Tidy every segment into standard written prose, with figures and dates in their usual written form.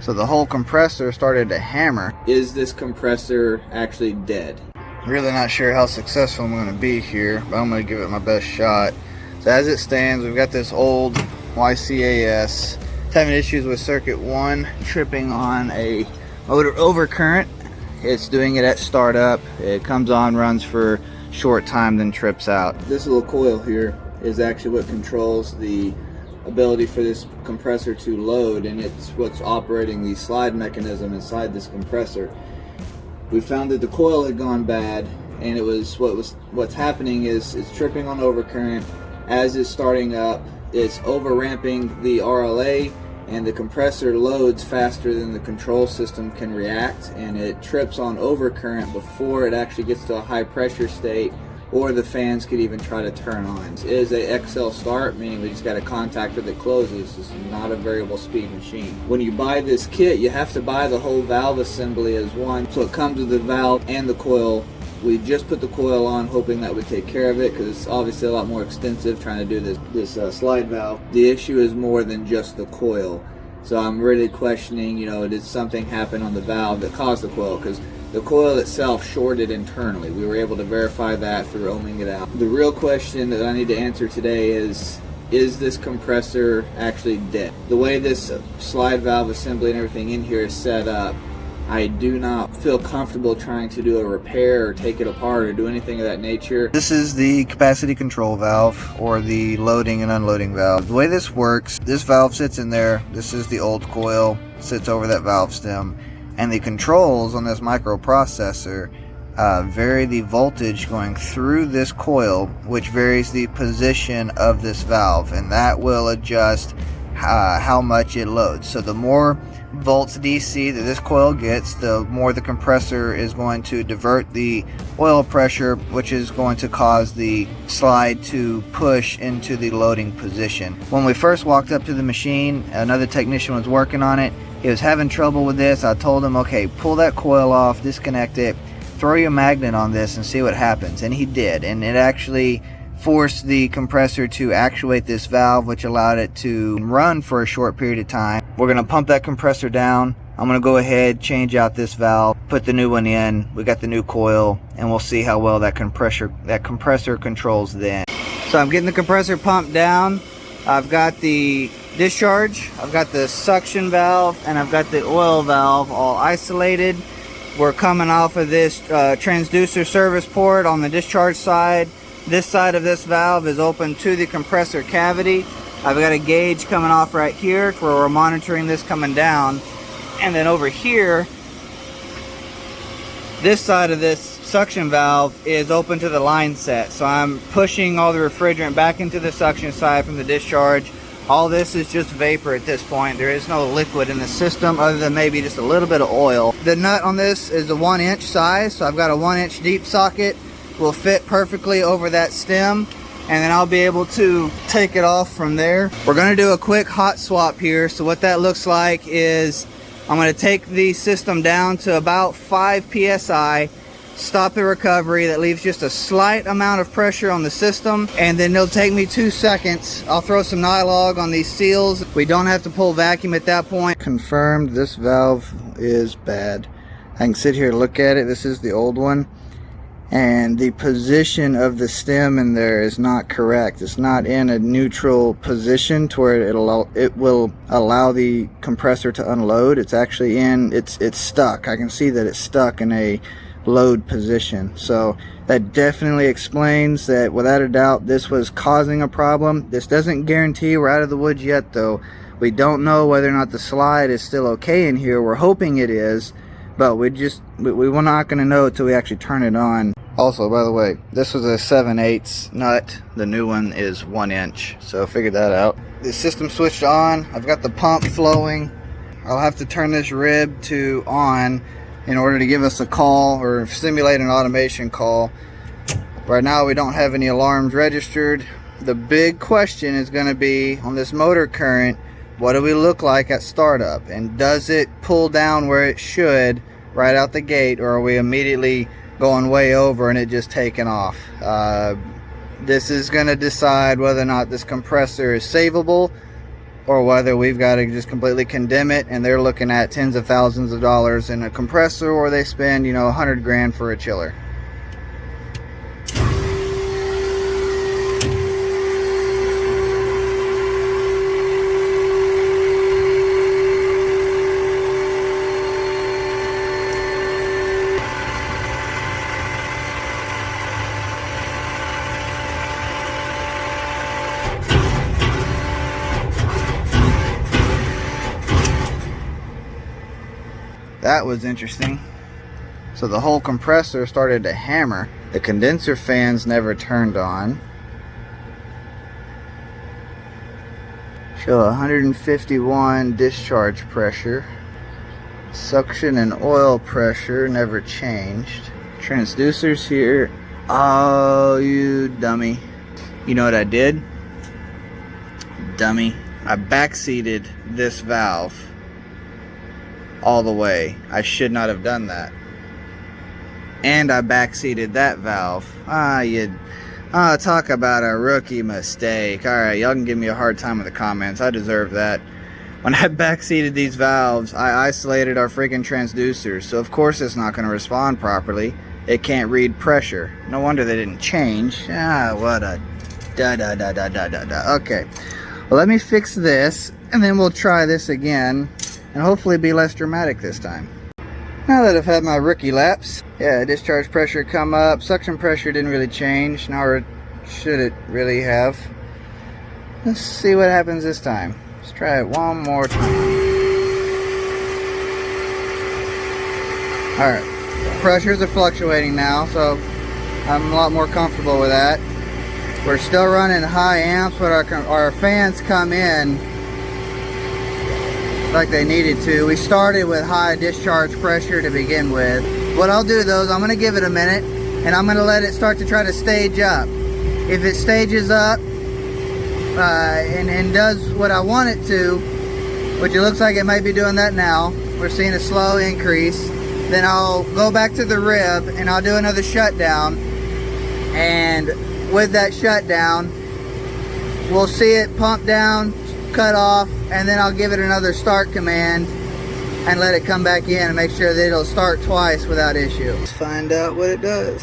So the whole compressor started to hammer. Is this compressor actually dead? Really not sure how successful I'm going to be here, but I'm going to give it my best shot. So as it stands, we've got this old YCAS. It's having issues with circuit 1, tripping on a motor overcurrent. It's doing it at startup. It comes on, runs for a short time, then trips out. This little coil here is actually what controls the ability for this compressor to load, and it's what's operating the slide mechanism inside this compressor. We found that the coil had gone bad, and what's happening is it's tripping on overcurrent. As it's starting up, it's over ramping the RLA, and the compressor loads faster than the control system can react, and it trips on overcurrent before it actually gets to a high pressure state, or the fans could even try to turn on. It is a XL start, meaning we just got a contactor that closes. It's not a variable speed machine. When you buy this kit, you have to buy the whole valve assembly as one. So it comes with the valve and the coil. We just put the coil on, hoping that would take care of it, because it's obviously a lot more extensive trying to do this slide valve. The issue is more than just the coil. So I'm really questioning, did something happen on the valve that caused the coil? Because the coil itself shorted internally. We were able to verify that through ohming it out. The real question that I need to answer today is this compressor actually dead? The way this slide valve assembly and everything in here is set up, I do not feel comfortable trying to do a repair or take it apart or do anything of that nature. This is the capacity control valve, or the loading and unloading valve. The way this works, this valve sits in there. This is the old coil, sits over that valve stem, and the controls on this microprocessor vary the voltage going through this coil, which varies the position of this valve, and that will adjust how much it loads. So the more volts DC that this coil gets, the more the compressor is going to divert the oil pressure, which is going to cause the slide to push into the loading position. When we first walked up to the machine, another technician was working on it. He was having trouble with this. I told him, okay, pull that coil off, disconnect it, throw your magnet on this and see what happens. And he did, and it actually forced the compressor to actuate this valve, which allowed it to run for a short period of time. We're going to pump that compressor down. I'm going to go ahead, change out this valve, put the new one in. We got the new coil, and we'll see how well that compressor controls then. So I'm getting the compressor pumped down. I've got the discharge, I've got the suction valve, and I've got the oil valve all isolated. We're coming off of this transducer service port on the discharge side. This side of this valve is open to the compressor cavity. I've got a gauge coming off right here where we're monitoring this coming down. And then over here, this side of this suction valve is open to the line set. So I'm pushing all the refrigerant back into the suction side from the discharge. All this is just vapor at this point. There is no liquid in the system other than maybe just a little bit of oil. The nut on this is a 1-inch size, so I've got a 1-inch deep socket. Will fit perfectly over that stem, and then I'll be able to take it off from there. We're going to do a quick hot swap here. So what that looks like is I'm going to take the system down to about 5 psi, stop the recovery. That leaves just a slight amount of pressure on the system, and then it'll take me 2 seconds. I'll throw some Nylog on these seals. We don't have to pull vacuum at that point. Confirmed this valve is bad. I can sit here and look at it. This is the old one, and the position of the stem in there is not correct. It's not in a neutral position to where it will allow the compressor to unload. It's actually it's stuck. I can see that it's stuck in a load position. So that definitely explains that, without a doubt, this was causing a problem. This doesn't guarantee we're out of the woods yet, though. We don't know whether or not the slide is still okay in here. We're hoping it is, but we're not going to know until we actually turn it on. Also, by the way, this was a 7/8 nut. The new one is 1 inch, so figure that out. The system switched on. I've got the pump flowing. I'll have to turn this rib to on in order to give us a call or simulate an automation call. Right now we don't have any alarms registered. The big question is going to be on this motor current, what do we look like at startup, and does it pull down where it should right out the gate, or are we immediately going way over and it just taking off? This is going to decide whether or not this compressor is savable or whether we've got to just completely condemn it and they're looking at tens of thousands of dollars in a compressor, or they spend, you know, 100 grand for a chiller. That was interesting. So the whole compressor started to hammer. The condenser fans never turned on. Show 151 discharge pressure. Suction and oil pressure never changed. Transducers here. Oh, you dummy. You know what I did? Dummy. I backseated this valve all the way. I should not have done that. And I backseated that valve. Talk about a rookie mistake. Alright, y'all can give me a hard time in the comments. I deserve that. When I backseated these valves, I isolated our freaking transducers. So of course it's not going to respond properly. It can't read pressure. No wonder they didn't change. What a Okay. Well, let me fix this, and then we'll try this again, and hopefully be less dramatic this time. Now that I've had my rookie laps, yeah, discharge pressure come up, suction pressure didn't really change, nor should it really have. Let's see what happens this time. Let's try it one more time. Alright, pressures are fluctuating now, so I'm a lot more comfortable with that. We're still running high amps, but our fans come in like they needed to. We started with high discharge pressure to begin with. What I'll do though is I'm going to give it a minute, and I'm going to let it start to try to stage up. If it stages up and does what I want it to, which it looks like it might be doing that now, we're seeing a slow increase, then I'll go back to the rib and I'll do another shutdown, and with that shutdown we'll see it pump down, cut off, and then I'll give it another start command and let it come back in and make sure that it'll start twice without issue. Let's find out what it does.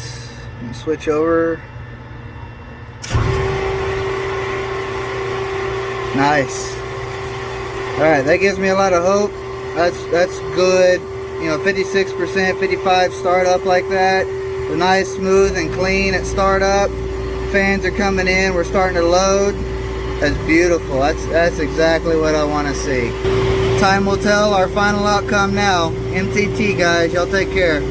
Switch over. Nice. Alright, that gives me a lot of hope. That's good. You know, 56%, 55 startup like that. It's nice, smooth, and clean at startup. Fans are coming in. We're starting to load. That's beautiful. That's exactly what I want to see. Time will tell our final outcome now. MTT, guys. Y'all take care.